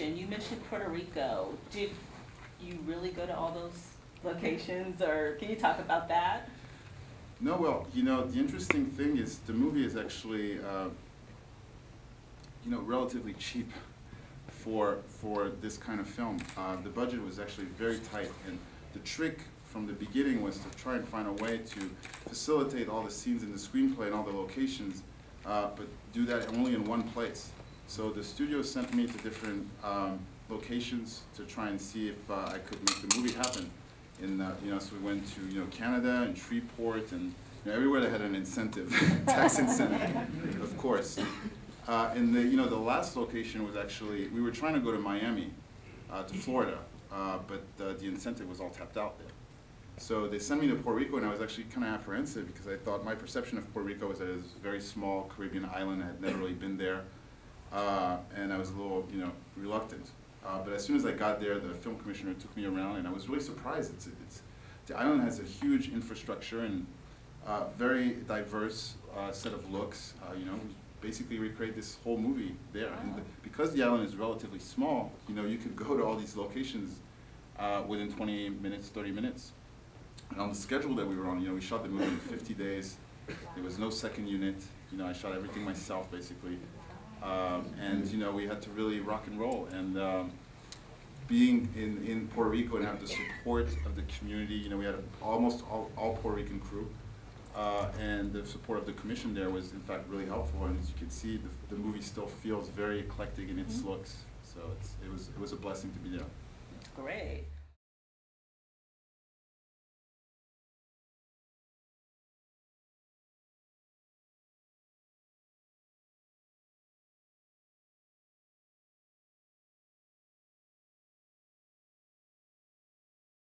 location. You mentioned Puerto Rico. Did you really go to all those locations, or can you talk about that? No, well, the interesting thing is the movie is actually, relatively cheap for this kind of film. The budget was actually very tight, and the trick from the beginning was to try and find a way to facilitate all the scenes in the screenplay and all the locations, but do that only in one place. So the studio sent me to different locations to try and see if I could make the movie happen. So we went to Canada and Shreveport and everywhere that had an incentive, tax incentive, of course. And the last location was actually, we were trying to go to Miami, to Florida, but the incentive was all tapped out there. So they sent me to Puerto Rico, and I was actually kind of apprehensive because I thought my perception of Puerto Rico was that it was a very small Caribbean island. I had never really been there, and I was a little, reluctant. But as soon as I got there, the film commissioner took me around, and I was really surprised. The island has a huge infrastructure and very diverse set of looks. Basically recreate this whole movie there. Wow. And because the island is relatively small, you could go to all these locations within 20 minutes, 30 minutes. And on the schedule that we were on, we shot the movie in 50 days. There was no second unit. I shot everything myself, basically. And we had to really rock and roll. And being in Puerto Rico and have the support of the community, we had almost all Puerto Rican crew. And the support of the commission there was, in fact, really helpful. And as you can see, the movie still feels very eclectic in its looks. So it was a blessing to be there. Great.